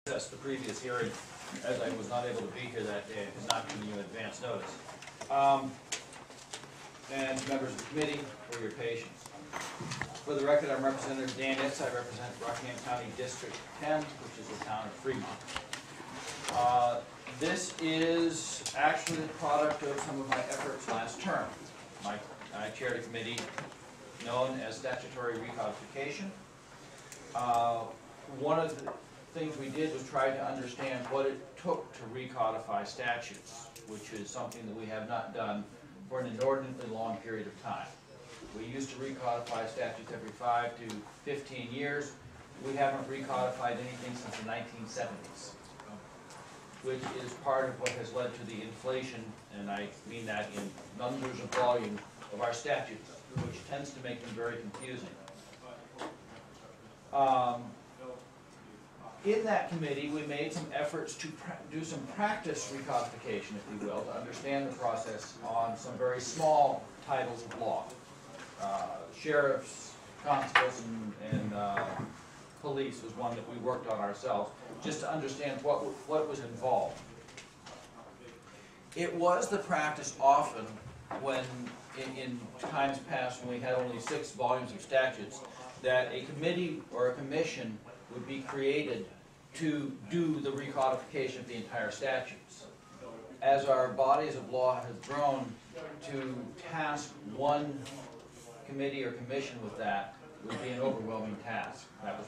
The previous hearing, as I was not able to be here that day, and not giving you advance notice. And members of the committee, for your patience. For the record, I'm Representative Dan Itz. I represent Rockingham County District 10, which is the town of Fremont. This is actually the product of some of my efforts last term. I chaired a committee known as Statutory Recodification. One of the things we did was try to understand what it took to recodify statutes, which is something that we have not done for an inordinately long period of time. We used to recodify statutes every 5 to 15 years. We haven't recodified anything since the 1970s, which is part of what has led to the inflation, and I mean that in numbers of volume of our statutes, which tends to make them very confusing. In that committee, we made some efforts to do some practice recodification, if you will, to understand the process on some very small titles of law. Sheriffs, constables, and police was one that we worked on ourselves, just to understand what was involved. It was the practice often when, in times past when we had only 6 volumes of statutes, that a committee or a commission would be created to do the recodification of the entire statutes. As our bodies of law have grown, to task one committee or commission with that would be an overwhelming task. That was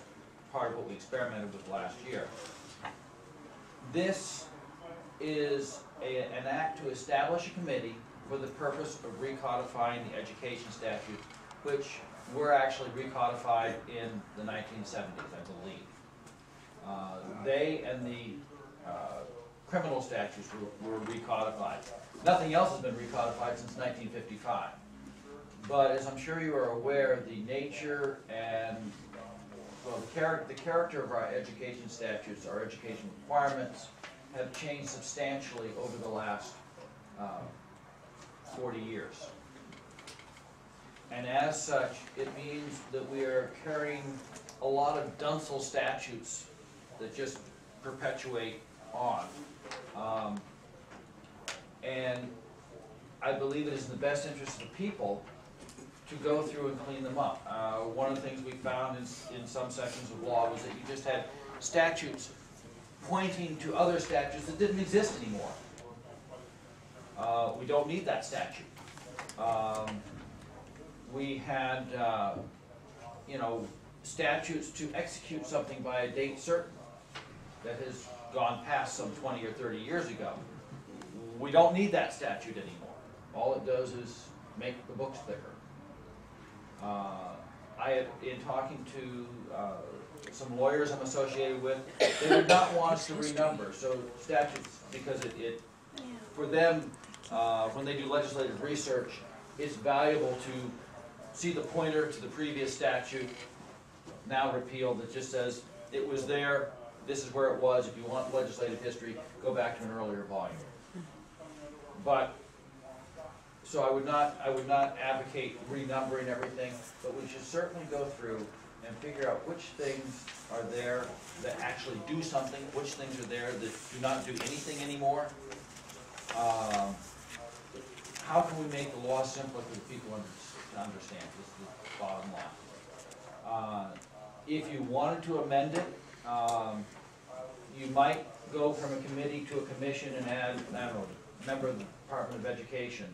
part of what we experimented with last year. This is an act to establish a committee for the purpose of recodifying the education statutes, which were actually recodified in the 1970s, I believe. They and the criminal statutes were recodified. Nothing else has been recodified since 1955. But as I'm sure you are aware, the nature and the character of our education statutes, our education requirements, have changed substantially over the last 40 years. And as such, it means that we are carrying a lot of duncel statutes that just perpetuate on. And I believe it is in the best interest of the people to go through and clean them up. One of the things we found in some sections of law was that you just had statutes pointing to other statutes that didn't exist anymore. We don't need that statute. We had, statutes to execute something by a date certain that has gone past some 20 or 30 years ago. We don't need that statute anymore. All it does is make the books thicker. In talking to some lawyers I'm associated with, they would not want us to renumber. So statutes, because for them, when they do legislative research, it's valuable to see the pointer to the previous statute, now repealed, that just says it was there, this is where it was. If you want legislative history, go back to an earlier volume. But so I would not advocate renumbering everything, but we should certainly go through and figure out which things are there that actually do something, which things are there that do not do anything anymore. How can we make the law simpler for the people to understand? This is the bottom line. If you wanted to amend it, you might go from a committee to a commission and add, I don't know, a member of the Department of Education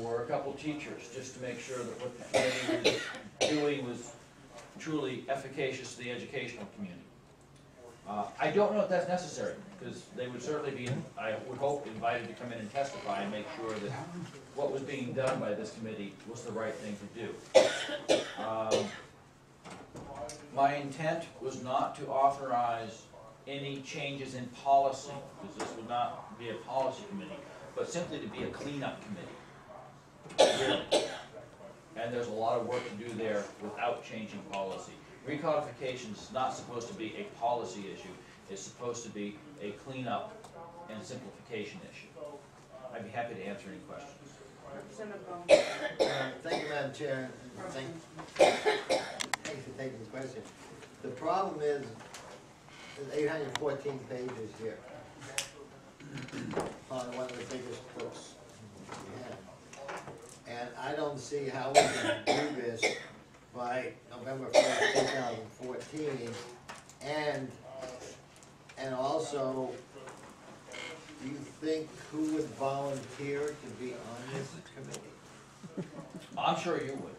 or a couple teachers, just to make sure that what the committee was doing was truly efficacious to the educational community. I don't know if that's necessary, because they would certainly be, I would hope, invited to come in and testify and make sure that what was being done by this committee was the right thing to do. My intent was not to authorize any changes in policy, because this would not be a policy committee, but simply to be a cleanup committee. Really. And there's a lot of work to do there without changing policy. Recodification is not supposed to be a policy issue. It's supposed to be a cleanup and simplification issue. I'd be happy to answer any questions. Thank you, Madam Chair. Thanks for taking the question. The problem is there's 814 pages here. On one of the biggest books we have. And I don't see how we can do this by November 1st, 2014. And also, do you think who would volunteer to be on this committee? I'm sure you would.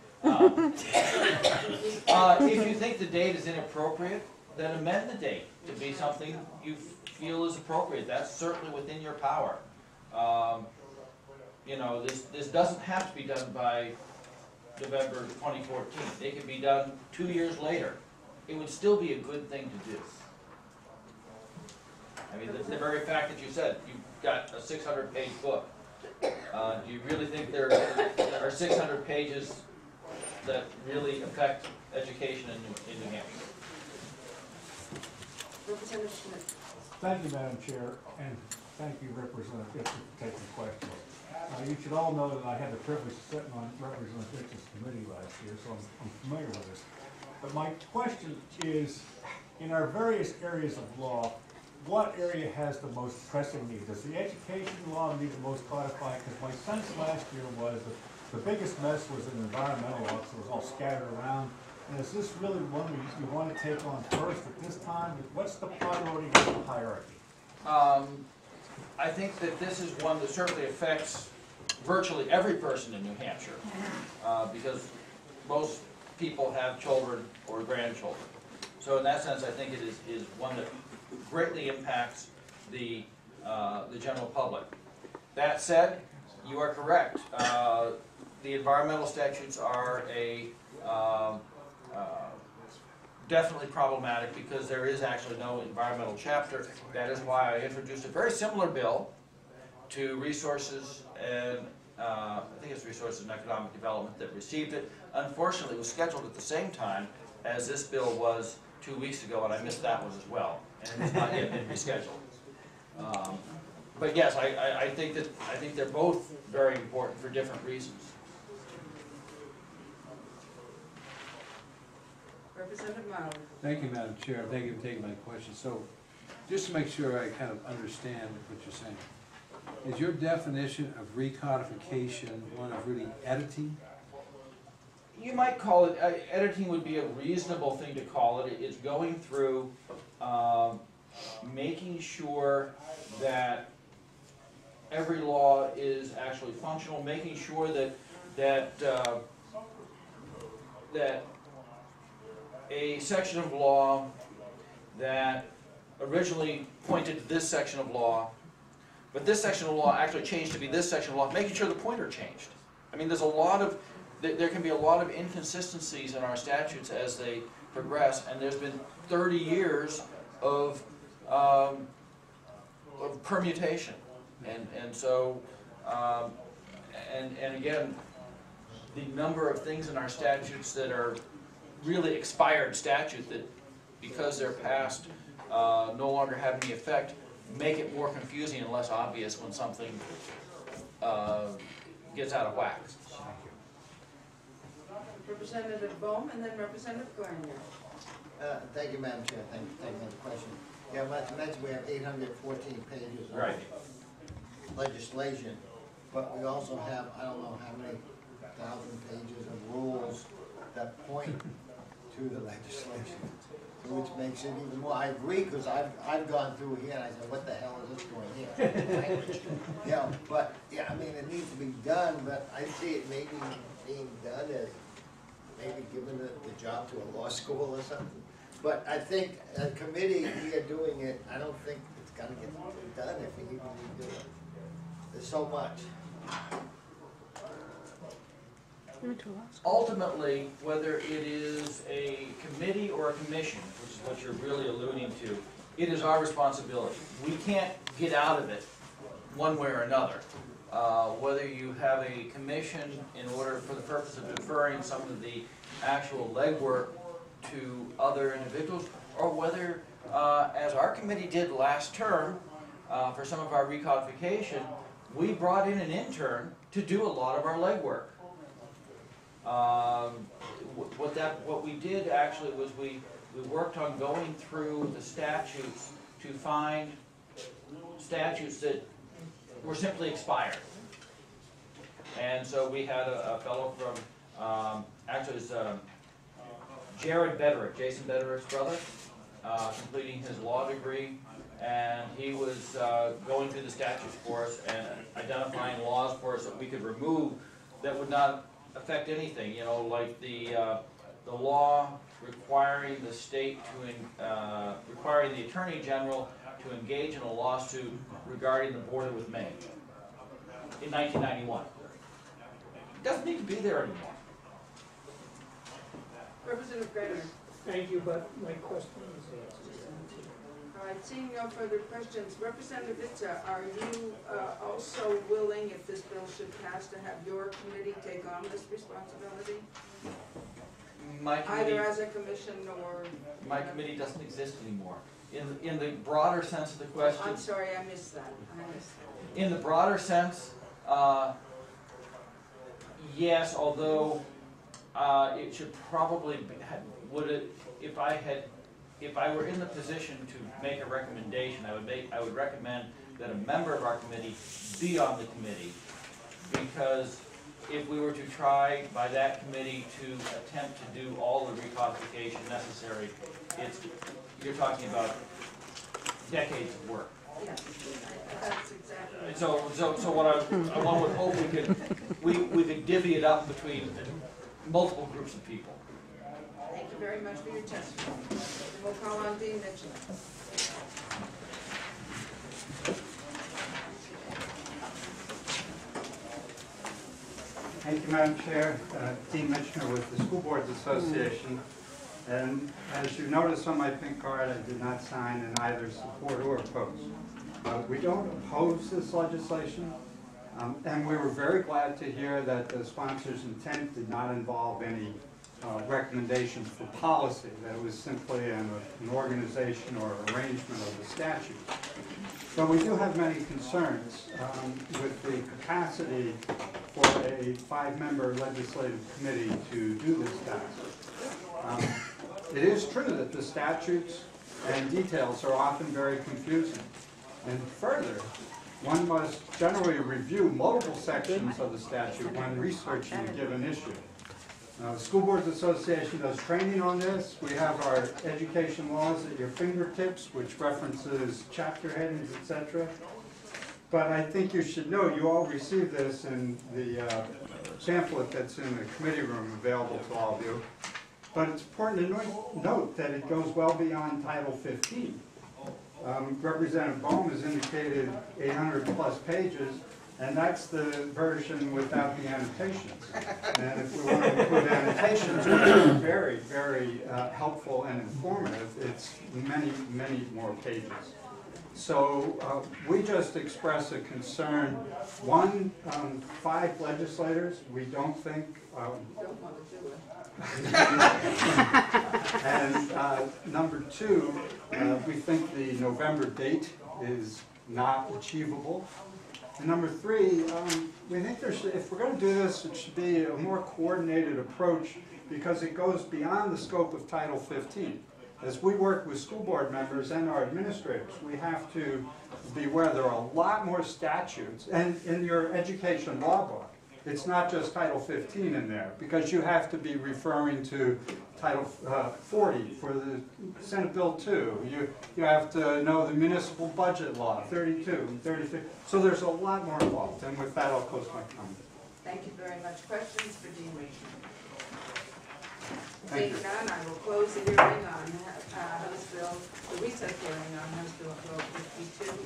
If you think the date is inappropriate, then amend the date to be something you feel is appropriate. That's certainly within your power. You know, this doesn't have to be done by November 2014. It can be done 2 years later. It would still be a good thing to do. I mean, the very fact that you said you've got a 600-page book, do you really think there are 600 pages that really affect education in New Hampshire? Representative Schmidt. Thank you, Madam Chair, and thank you, Representative Fitch, for taking questions. You should all know that I had the privilege of sitting on Representative Fitch's committee last year, so I'm familiar with this. But my question is, in our various areas of law, what area has the most pressing need? Does the education law need the most codified? Because my sense last year was that the biggest mess was in environmental law, so it was all scattered around. And is this really one you want to take on first at this time? What's the priority of the hierarchy? I think that this is one that certainly affects virtually every person in New Hampshire, because most people have children or grandchildren. So in that sense, I think it is one that greatly impacts the general public. That said, you are correct. The environmental statutes are definitely problematic because there is actually no environmental chapter. That is why I introduced a very similar bill to resources and I think it's Resources and Economic Development that received it. Unfortunately, it was scheduled at the same time as this bill was 2 weeks ago, and I missed that one as well, and it has not yet been rescheduled. But yes, I think they're both very important for different reasons. Representative Marley. Thank you, Madam Chair. Thank you for taking my question. So, just to make sure I kind of understand what you're saying, is your definition of recodification one of really editing? You might call it, editing would be a reasonable thing to call it. It's going through, making sure that every law is actually functional, making sure that a section of law that originally pointed to this section of law, but this section of law actually changed to be this section of law, making sure the pointer changed. I mean, there's a lot of, there can be a lot of inconsistencies in our statutes as they progress, and there's been 30 years of permutation. And so, and again, the number of things in our statutes that are really expired statute that, because they're passed, no longer have any effect, make it more confusing and less obvious when something gets out of whack. Representative Bohm and then Representative Garnier. Thank you, Madam Chair. Thank you for taking the question. Yeah, I mentioned we have 814 pages of Right. legislation, but we also have, I don't know how many thousand pages of rules that point to the legislation, which makes it even more. I agree, because I've gone through here and I said, what the hell is this doing here? Yeah, but, yeah, I mean, it needs to be done, but I see it maybe being done as maybe giving the job to a law school or something. But I think a committee here doing it, I don't think it's gonna get done if we even do it. There's so much. Ultimately, whether it is a committee or a commission, which is what you're really alluding to, it is our responsibility. We can't get out of it one way or another. Whether you have a commission in order for the purpose of deferring some of the actual legwork to other individuals, or whether, as our committee did last term, for some of our recodification, we brought in an intern to do a lot of our legwork. What we did actually was we we worked on going through the statutes to find statutes that were simply expired. And so we had a fellow from, actually it's Jared Bederick, Jason Bederick's brother, completing his law degree. And he was going through the statutes for us and identifying laws for us that we could remove that would not affect anything, you know, like the law requiring the state to, requiring the Attorney General to engage in a lawsuit regarding the border with Maine in 1991. It doesn't need to be there anymore. Representative Grenier. Thank you, but my question is answered. All right, seeing no further questions, Representative Itza, are you also willing, if this bill should pass, to have your committee take on this responsibility? My committee, Either as a commission or... my committee doesn't exist anymore. In the broader sense of the question, I'm sorry, I missed that. in the broader sense, yes, although it should probably be, would it, if I were in the position to make a recommendation, I would recommend that a member of our committee be on the committee, because if we were to try by that committee to attempt to do all the recodification necessary, you're talking about decades of work. Yeah, that's exactly. So what one would hope we could divvy it up between multiple groups of people. Thank you very much for your testimony. And we'll call on Dean Mitchell. Thank you, Madam Chair. Dean Mitchell with the School Boards Association. And as you notice on my pink card, I did not sign in either support or oppose. We don't oppose this legislation, and we were very glad to hear that the sponsor's intent did not involve any recommendations for policy, that it was simply an organization or arrangement of the statute. But we do have many concerns with the capacity for a 5-member legislative committee to do this task. It is true that the statutes and details are often very confusing. And further, one must generally review multiple sections of the statute when researching a given issue. The School Boards Association does training on this. We have our education laws at your fingertips, which references chapter headings, etc. But I think you should know, you all received this in the pamphlet that's in the committee room available to all of you. But it's important to note that it goes well beyond Title 15. Representative Bohm has indicated 800+ pages, and that's the version without the annotations. And if we want to include annotations, which are very, very helpful and informative, it's many, many more pages. So we just express a concern. One, 5 legislators, we don't think... Don't want to do it. And number 2, we think the November date is not achievable. And number 3, we think if we're going to do this, it should be a more coordinated approach, because it goes beyond the scope of Title 15. As we work with school board members and our administrators, we have to be aware there are a lot more statutes. And in your education law book, it's not just Title 15 in there, because you have to be referring to Title 40 for the Senate Bill 2. You have to know the municipal budget law, 32 and 33. So there's a lot more involved. And with that, I'll close my comment. Thank you very much. Questions for Dean Mitchell? Thank you. Seeing none, I will close the hearing on House Bill, the recess hearing on House Bill 1252,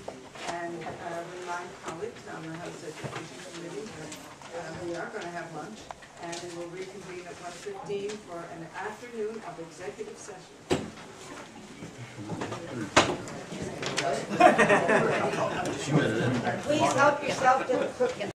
and remind colleagues on the House Education Committee that we are going to have lunch, and we will reconvene at 1:15 for an afternoon of executive session. Please help yourself to the cooking.